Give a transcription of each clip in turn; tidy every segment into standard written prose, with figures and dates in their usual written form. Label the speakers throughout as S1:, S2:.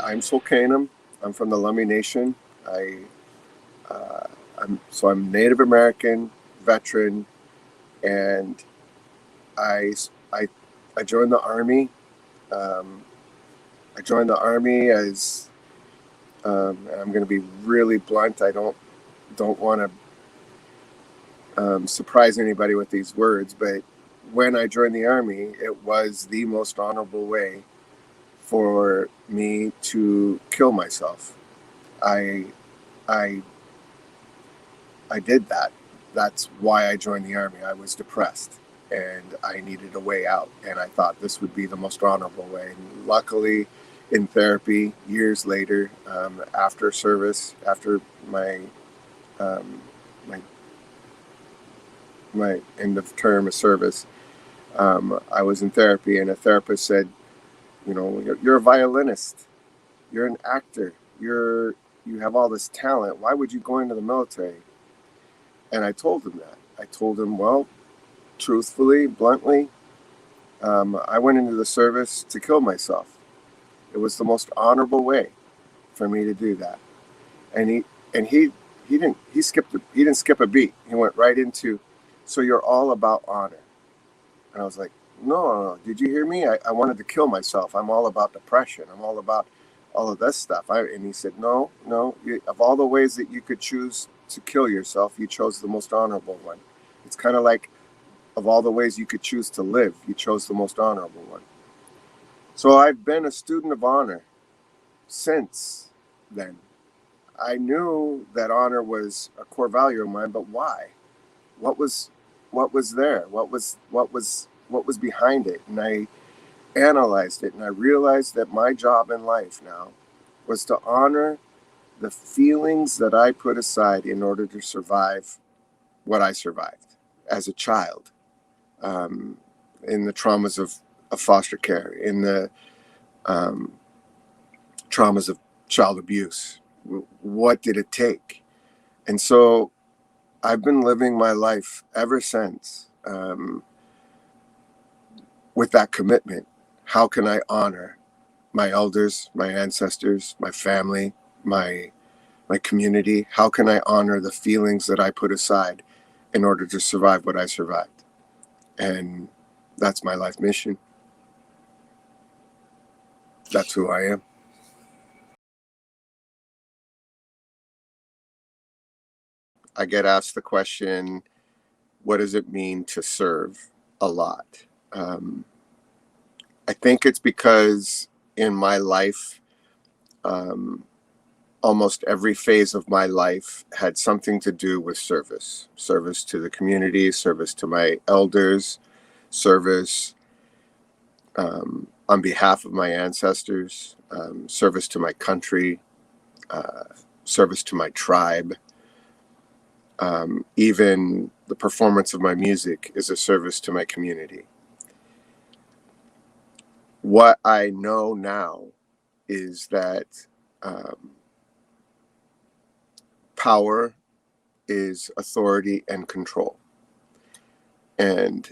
S1: I'm Swil Kanim. I'm from the Lummi Nation. Uh, I'm Native American veteran, and I I I joined the army. Um, I joined the army as and I'm going to be really blunt. I don't want to surprise anybody with these words, but when I joined the army, it was the most honorable way for me to kill myself. I I I did that. That's why I joined the army. I was depressed and I needed a way out, and I thought this would be the most honorable way. And luckily, in therapy, years later, after service, after my um, my my end of term of service, I was in therapy, and a therapist said, you're a violinist, you're an actor, you have all this talent. Why would you go into the military? And I told him that. I told him, well, truthfully, bluntly, I went into the service to kill myself. It was the most honorable way for me to do that. And he didn't skip a beat. He went right into, so you're all about honor. And I was like, no. Did you hear me? I wanted to kill myself. I'm all about depression. I'm all about all of this stuff. And he said, no. Of all the ways that you could choose to kill yourself, you chose the most honorable one. It's kind of like, of all the ways you could choose to live, you chose the most honorable one. So I've been a student of honor since then. I knew that honor was a core value of mine, but why? What was there? What was behind it? And I analyzed it, and I realized that my job in life now was to honor the feelings that I put aside in order to survive what I survived as a child, in the traumas of foster care, in the traumas of child abuse. What did it take? And so I've been living my life ever since, with that commitment. How can I honor my elders, my ancestors, my family, my community? How can I honor the feelings that I put aside in order to survive what I survived? And that's my life mission. That's who I am. I get asked the question, what does it mean to serve, a lot? I think it's because in my life, um, almost every phase of my life had something to do with service to the community, service to my elders, service on behalf of my ancestors, service to my country, uh, service to my tribe. Even the performance of my music is a service to my community. What I know now is that power is authority and control. And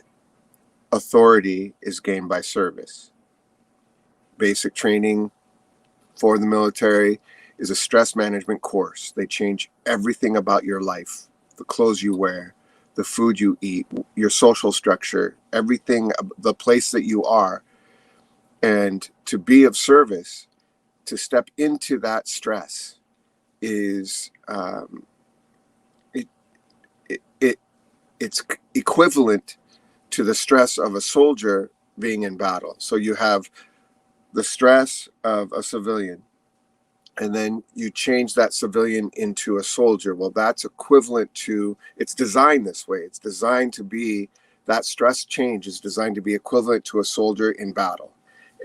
S1: authority is gained by service. Basic training for the military is a stress management course. They change everything about your life, the clothes you wear, the food you eat, your social structure, everything, the place that you are. And to be of service, to step into that stress is it, it it's equivalent to the stress of a soldier being in battle. So you have the stress of a civilian, and then you change that civilian into a soldier. Well, that's equivalent to, it's designed this way. It's designed to be, that stress change is designed to be equivalent to a soldier in battle.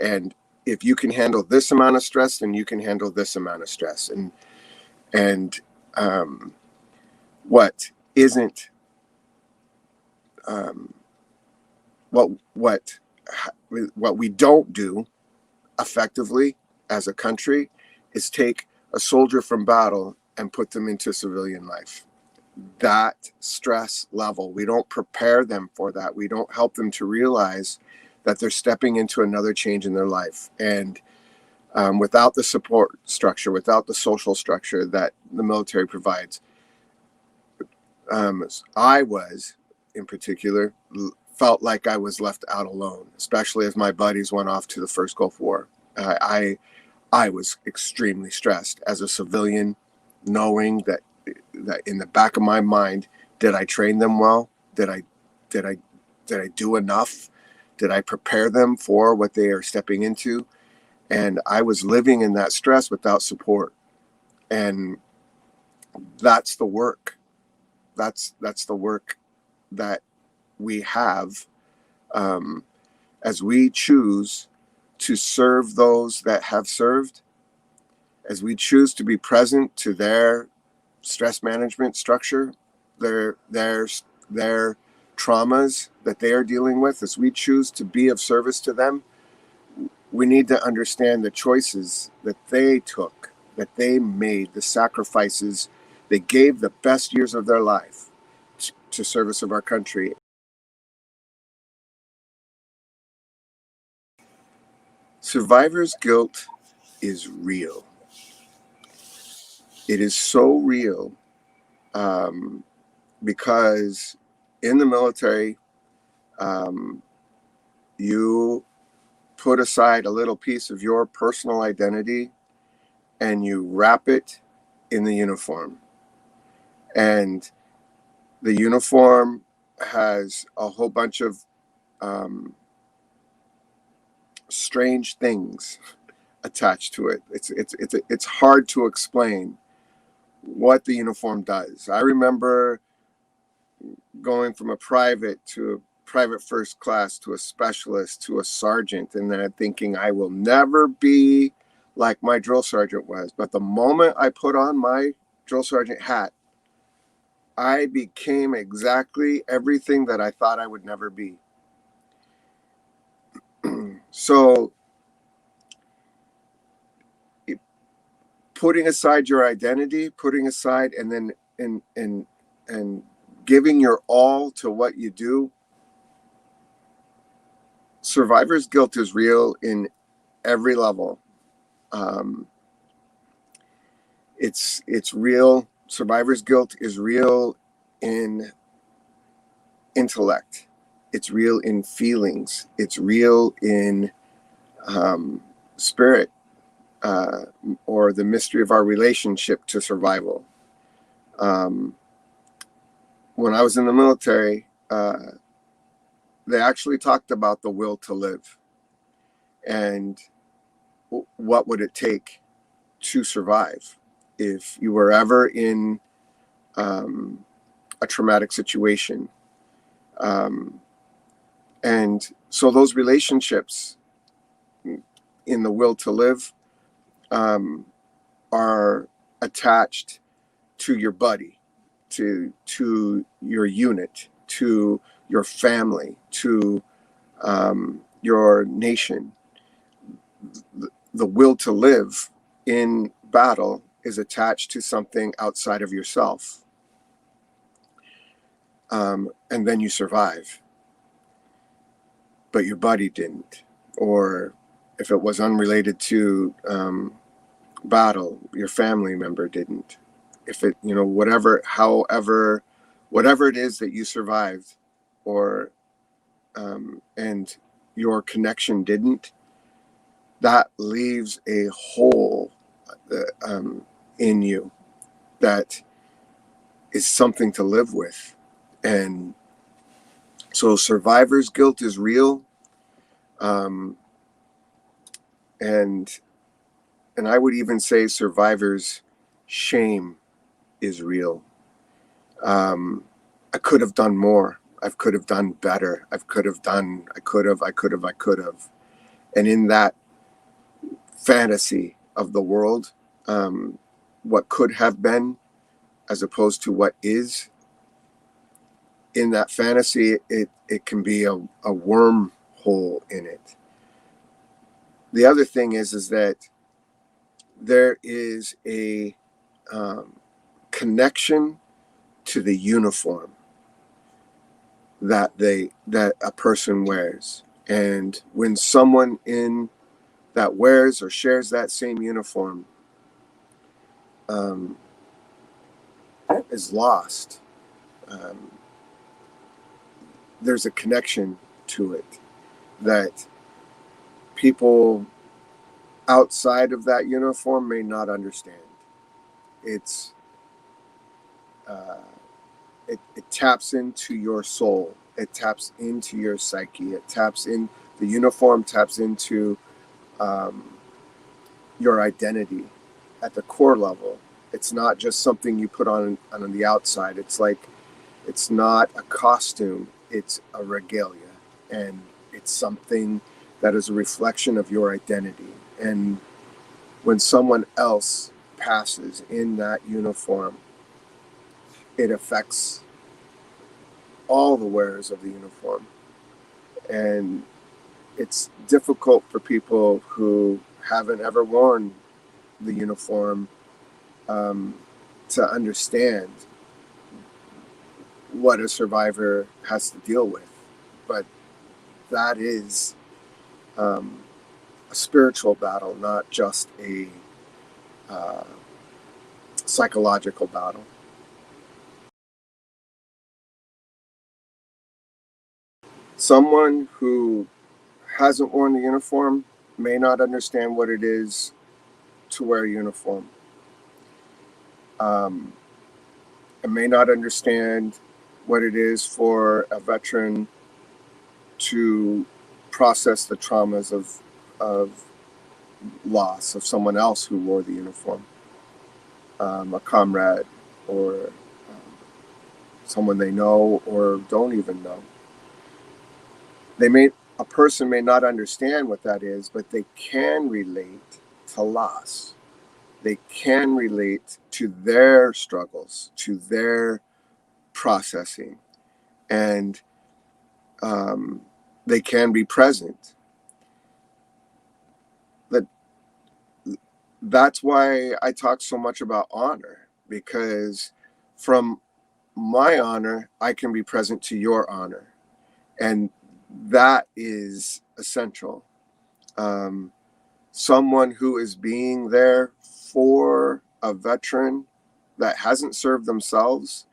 S1: And if you can handle this amount of stress, then you can handle this amount of stress. And what isn't, um, what we don't do effectively as a country is take a soldier from battle and put them into civilian life. That stress level, we don't prepare them for that. We don't help them to realize that they're stepping into another change in their life. And without the support structure, without the social structure that the military provides. I was, in particular, felt like I was left out alone, especially as my buddies went off to the first Gulf War. I was extremely stressed as a civilian, knowing that in the back of my mind, did I train them well? Did I do enough? Did I prepare them for what they are stepping into? And I was living in that stress without support. And that's the work. That's the work that we have, as we choose to serve those that have served, as we choose to be present to their stress management structure, their traumas that they are dealing with, as we choose to be of service to them. We need to understand the choices that they took, that they made, the sacrifices. They gave the best years of their life to service of our country. Survivor's guilt is real. It is so real, because in the military, you put aside a little piece of your personal identity and you wrap it in the uniform. And the uniform has a whole bunch of strange things attached to it. It's hard to explain what the uniform does. I remember going from a private to a private first class to a specialist to a sergeant, and then thinking I will never be like my drill sergeant was. But the moment I put on my drill sergeant hat, I became exactly everything that I thought I would never be. So putting aside your identity, putting aside, and then and giving your all to what you do. Survivor's guilt is real in every level. It's real. Survivor's guilt is real in intellect. It's real in feelings. It's real in spirit, or the mystery of our relationship to survival. When I was in the military, they actually talked about the will to live and what would it take to survive if you were ever in a traumatic situation. And so those relationships in the will to live are attached to your buddy, to your unit, to your family, to your nation. The will to live in battle is attached to something outside of yourself. And then you survive. But your buddy didn't. Or if it was unrelated to battle, your family member didn't. If it, whatever it is that you survived, or and your connection didn't, that leaves a hole in you that is something to live with. And so survivor's guilt is real. And I would even say survivor's shame is real. I could have done more. I could have done better. I could have. And in that fantasy of the world, what could have been as opposed to what is, in that fantasy, it can be a wormhole in it. The other thing is that there is a connection to the uniform that a person wears. And when someone in that wears or shares that same uniform is lost. Um, there's a connection to it that people outside of that uniform may not understand. It's it taps into your soul. It taps into your psyche. It taps in the uniform. Taps into um, your identity at the core level. It's not just something you put on the outside. It's like it's not a costume. It's a regalia, and it's something that is a reflection of your identity. And when someone else passes in that uniform, it affects all the wearers of the uniform. And it's difficult for people who haven't ever worn the uniform to understand what a survivor has to deal with. But that is a spiritual battle, not just a uh, psychological battle. Someone who hasn't worn the uniform may not understand what it is to wear a uniform. Um, and may not understand what it is for a veteran to process the traumas of loss of someone else who wore the uniform, a comrade or someone they know or don't even know. A person may not understand what that is, but they can relate to loss. They can relate to their struggles, to their processing, and they can be present. That that's why I talk so much about honor, because from my honor, I can be present to your honor, and that is essential. Um, Someone who is being there for a veteran that hasn't served themselves,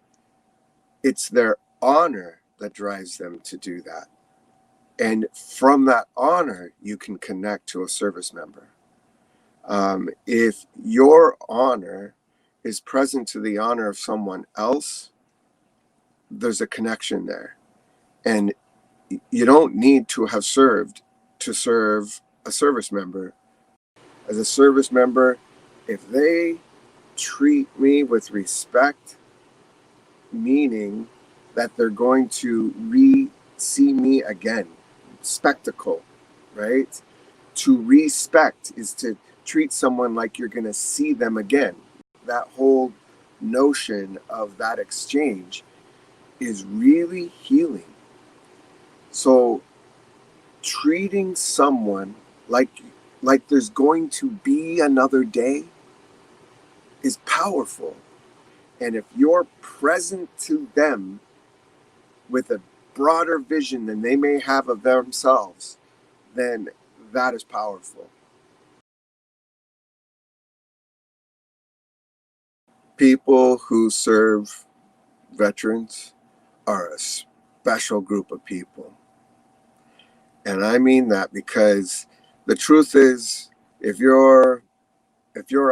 S1: it's their honor that drives them to do that. And from that honor, you can connect to a service member. If your honor is present to the honor of someone else, there's a connection there. And you don't need to have served to serve a service member. As a service member, if they treat me with respect, meaning that they're going to see me again, spectacle, right? To respect is to treat someone like you're going to see them again. That whole notion of that exchange is really healing. So treating someone like there's going to be another day is powerful. And if you're present to them with a broader vision than they may have of themselves, then that is powerful. People who serve veterans are a special group of people. And I mean that because the truth is, if you're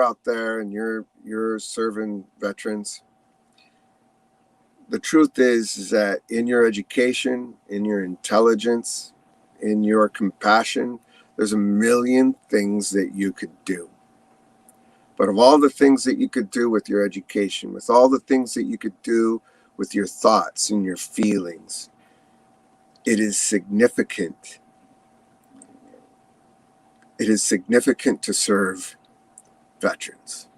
S1: out there and you're serving veterans, the truth is that in your education, in your intelligence, in your compassion, there's a million things that you could do. But of all the things that you could do with your education, with all the things that you could do with your thoughts and your feelings, it is significant. It is significant to serve veterans.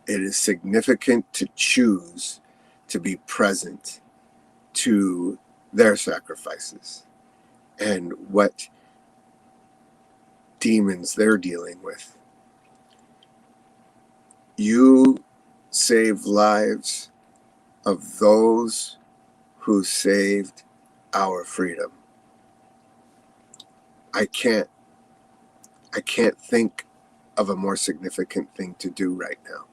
S1: It is significant to choose to be present to their sacrifices and what demons they're dealing with. You save lives of those who saved our freedom. I can't I can't think of a more significant thing to do right now.